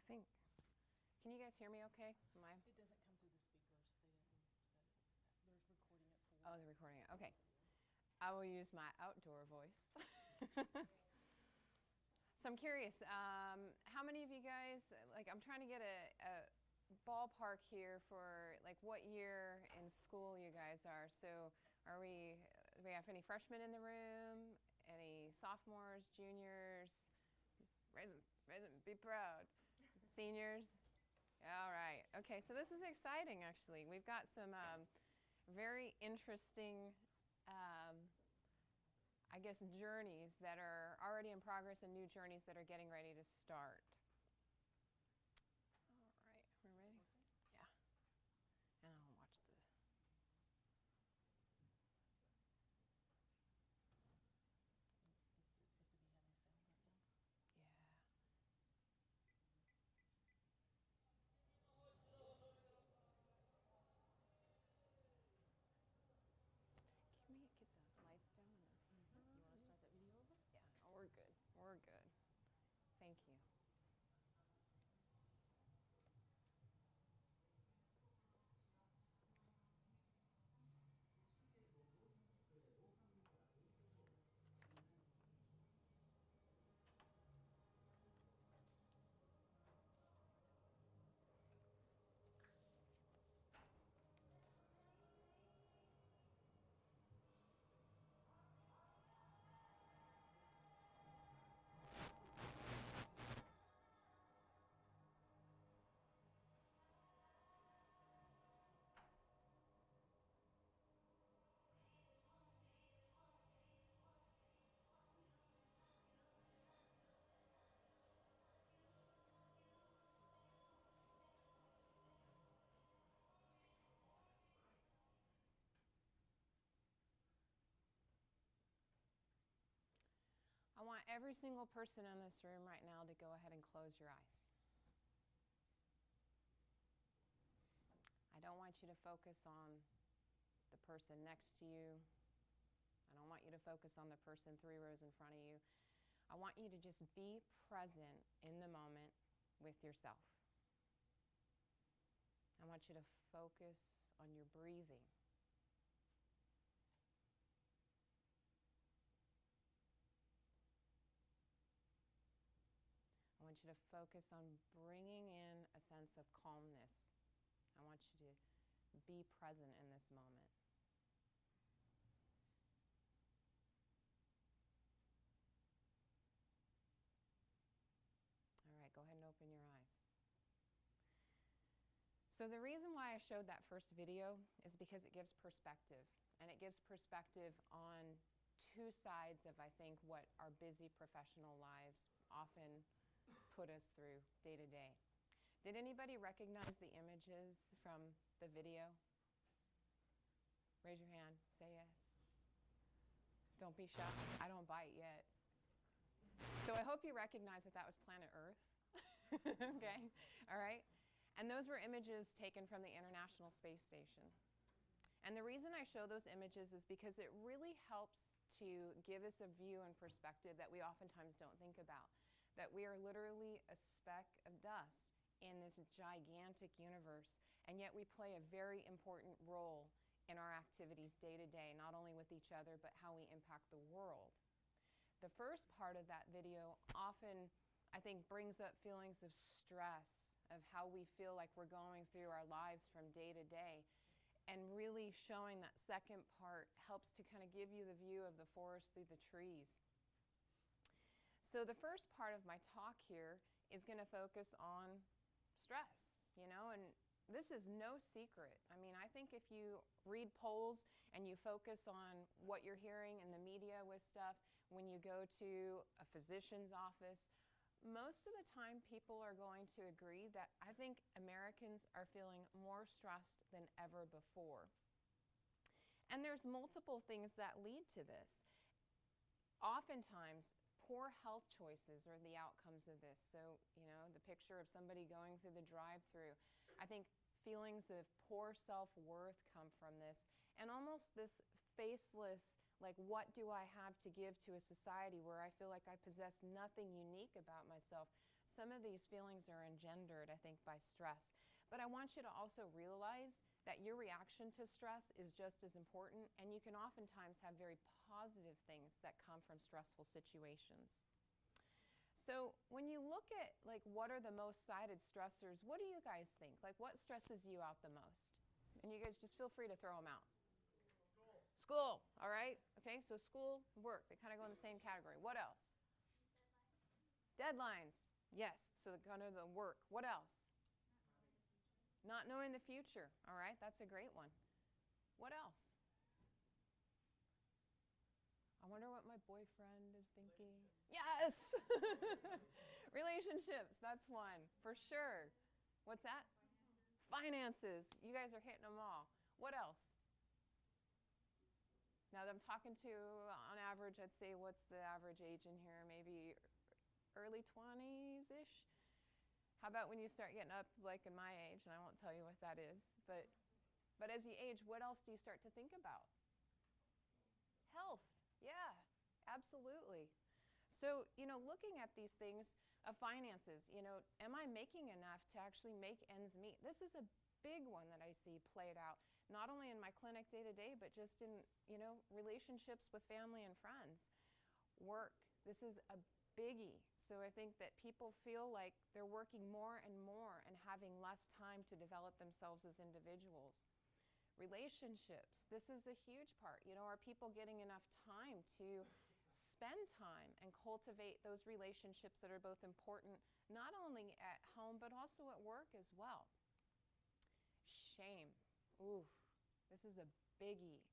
think, can you guys hear me okay? It doesn't come through the speakers. They didn't set it. They're recording it for. Oh, they're recording it. Okay. I will use my outdoor voice. So I'm curious, how many of you guys, like I'm trying to get a ballpark here for like what year in school you guys are. So do we have any freshmen in the room? Any sophomores, juniors? Raise them, be proud. Seniors? All right. Okay, so this is exciting actually. We've got some very interesting I guess journeys that are already in progress and new journeys that are getting ready to start. All right, we're ready? Yeah. And I'll watch the... Is it supposed to be having sound right now? Yeah. Can we get the lights down? You want to start that video over? Yeah, oh, we're good. We're good. Thank you. I want every single person in this room right now to go ahead and close your eyes. I don't want you to focus on the person next to you. I don't want you to focus on the person 3 rows in front of you. I want you to just be present in the moment with yourself. I want you to focus on your breathing. I want you to focus on bringing in a sense of calmness. I want you to be present in this moment. All right, go ahead and open your eyes. So the reason why I showed that first video is because it gives perspective. And it gives perspective on 2 sides of, I think, what our busy professional lives often put us through day to day. Did anybody recognize the images from the video? Raise your hand, say yes. Don't be shy, I don't bite yet. So I hope you recognize that that was planet Earth. Okay, all right? And those were images taken from the International Space Station. And the reason I show those images is because it really helps to give us a view and perspective that we oftentimes don't think about. That we are literally a speck of dust in this gigantic universe, and yet we play a very important role in our activities day to day, not only with each other, but how we impact the world. The first part of that video often, I think, brings up feelings of stress, of how we feel like we're going through our lives from day to day. And really showing that second part helps to kind of give you the view of the forest through the trees. So the first part of my talk here is going to focus on stress, and this is no secret. I mean, I think if you read polls and you focus on what you're hearing in the media with stuff, when you go to a physician's office, most of the time people are going to agree that I think Americans are feeling more stressed than ever before. And there's multiple things that lead to this. Oftentimes, poor health choices are the outcomes of this. So, the picture of somebody going through the drive-through. I think feelings of poor self-worth come from this, and almost this faceless, like, what do I have to give to a society where I feel like I possess nothing unique about myself? some of these feelings are engendered, I think, by stress. But I want you to also realize that your reaction to stress is just as important, and you can oftentimes have very positive things that come from stressful situations. So when you look at like what are the most cited stressors, what do you guys think? Like what stresses you out the most? And you guys just feel free to throw them out. School, all right? Okay, so school, work, they kind of go in the same category. What else? Deadlines. Yes, so kind of the work. What else? Not knowing the future. All right, that's a great one. What else? I wonder what my boyfriend is thinking. Yes! Relationships, that's one, for sure. What's that? Finances. You guys are hitting them all. What else? Now that I'm talking to, on average, I'd say what's the average age in here? Maybe early 20s-ish? How about when you start getting up like in my age, and I won't tell you what that is, but as you age, what else do you start to think about? Health. Yeah, absolutely. So, looking at these things of finances, am I making enough to actually make ends meet? This is a big one that I see played out, not only in my clinic day to day, but just in, relationships with family and friends. Work. This is a biggie. So I think that people feel like they're working more and more and having less time to develop themselves as individuals. Relationships. This is a huge part. Are people getting enough time to spend time and cultivate those relationships that are both important, not only at home, but also at work as well? Shame. Ooh, this is a biggie.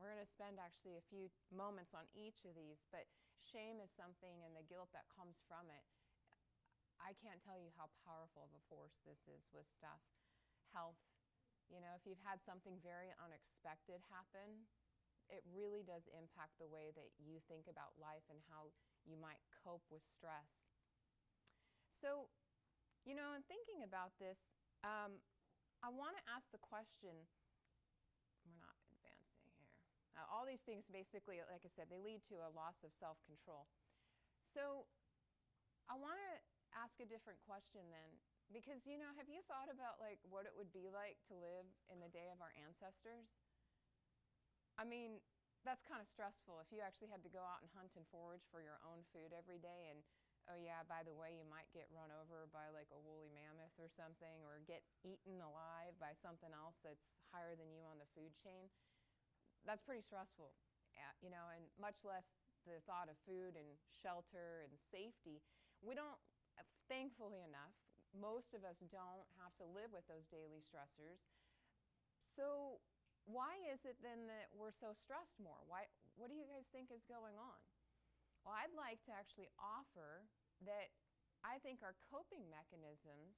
We're going to spend actually a few moments on each of these, but shame is something, and the guilt that comes from it. I can't tell you how powerful of a force this is with stuff. Health. If you've had something very unexpected happen, it really does impact the way that you think about life and how you might cope with stress. So, in thinking about this, I want to ask the question, we're not advancing here. All these things basically, like I said, they lead to a loss of self-control. So I want to ask a different question then, because, have you thought about like what it would be like to live in the day of our ancestors? I mean, that's kind of stressful if you actually had to go out and hunt and forage for your own food every day, and oh yeah, by the way, you might get run over by like a woolly mammoth or something, or get eaten alive by something else that's higher than you on the food chain. That's pretty stressful, and much less the thought of food and shelter and safety. We don't, thankfully enough, most of us don't have to live with those daily stressors. So why is it then that we're so stressed more? What do you guys think is going on? Well, I'd like to actually offer that I think our coping mechanisms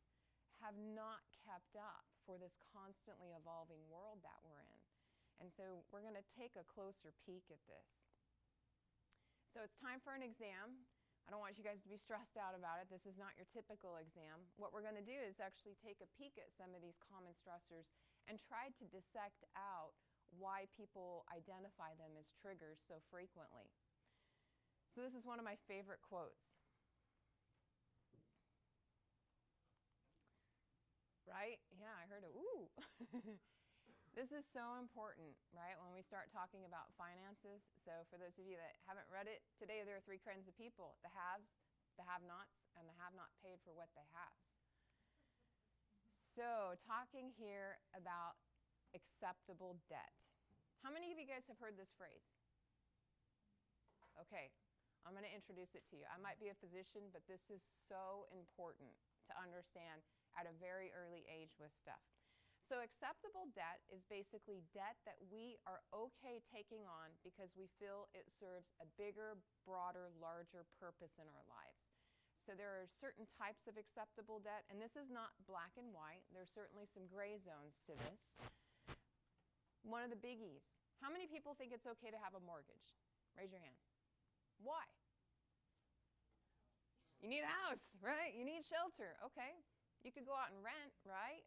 have not kept up for this constantly evolving world that we're in. And so we're going to take a closer peek at this. So it's time for an exam. I don't want you guys to be stressed out about it. This is not your typical exam. What we're going to do is actually take a peek at some of these common stressors and try to dissect out why people identify them as triggers so frequently. So this is one of my favorite quotes. Right? Yeah, I heard it. Ooh. This is so important, right, when we start talking about finances. So for those of you that haven't read it, today there are three kinds of people: the haves, the have-nots, and the have-not paid for what they haves. So talking here about acceptable debt. How many of you guys have heard this phrase? Okay, I'm going to introduce it to you. I might be a physician, but this is so important to understand at a very early age with stuff. So acceptable debt is basically debt that we are okay taking on because we feel it serves a bigger, broader, larger purpose in our lives. So there are certain types of acceptable debt, and this is not black and white. There's certainly some gray zones to this. One of the biggies. How many people think it's okay to have a mortgage? Raise your hand. Why? You need a house, right? You need shelter. Okay. You could go out and rent, right?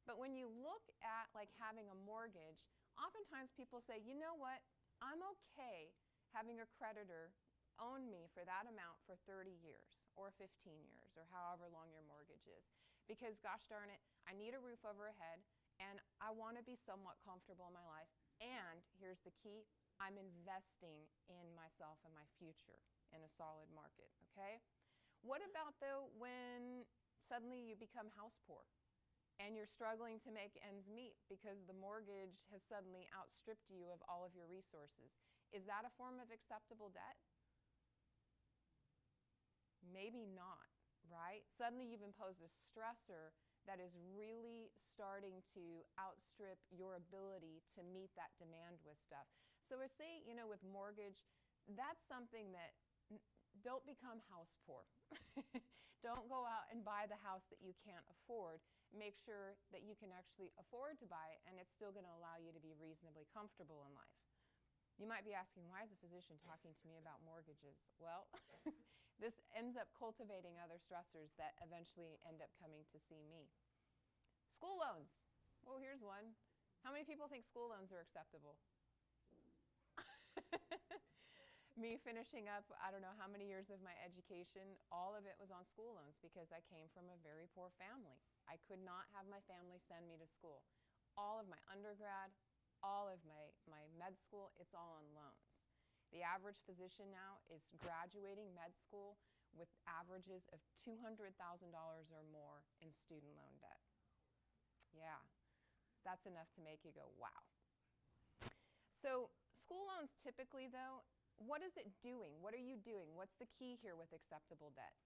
But when you look at like having a mortgage, oftentimes people say, you know what? I'm okay having a creditor own me for that amount for 30 years or 15 years or however long your mortgage is. Because gosh darn it, I need a roof over head and I want to be somewhat comfortable in my life. And here's the key, I'm investing in myself and my future in a solid market, okay? What about though when suddenly you become house poor and you're struggling to make ends meet because the mortgage has suddenly outstripped you of all of your resources? Is that a form of acceptable debt? Maybe not, right? Suddenly you've imposed a stressor that is really starting to outstrip your ability to meet that demand with stuff. So I say, with mortgage, that's something that don't become house poor. Don't go out and buy the house that you can't afford. Make sure that you can actually afford to buy it, and it's still going to allow you to be reasonably comfortable in life. You might be asking, why is a physician talking to me about mortgages? Well, this ends up cultivating other stressors that eventually end up coming to see me. School loans. Well, here's one. How many people think school loans are acceptable? Me finishing up, I don't know how many years of my education, all of it was on school loans because I came from a very poor family. I could not have my family send me to school. All of my undergrad, all of my med school, it's all on loans. The average physician now is graduating med school with averages of $200,000 or more in student loan debt. Yeah, that's enough to make you go, wow. So school loans typically, though, what is it doing? What are you doing? What's the key here with acceptable debt?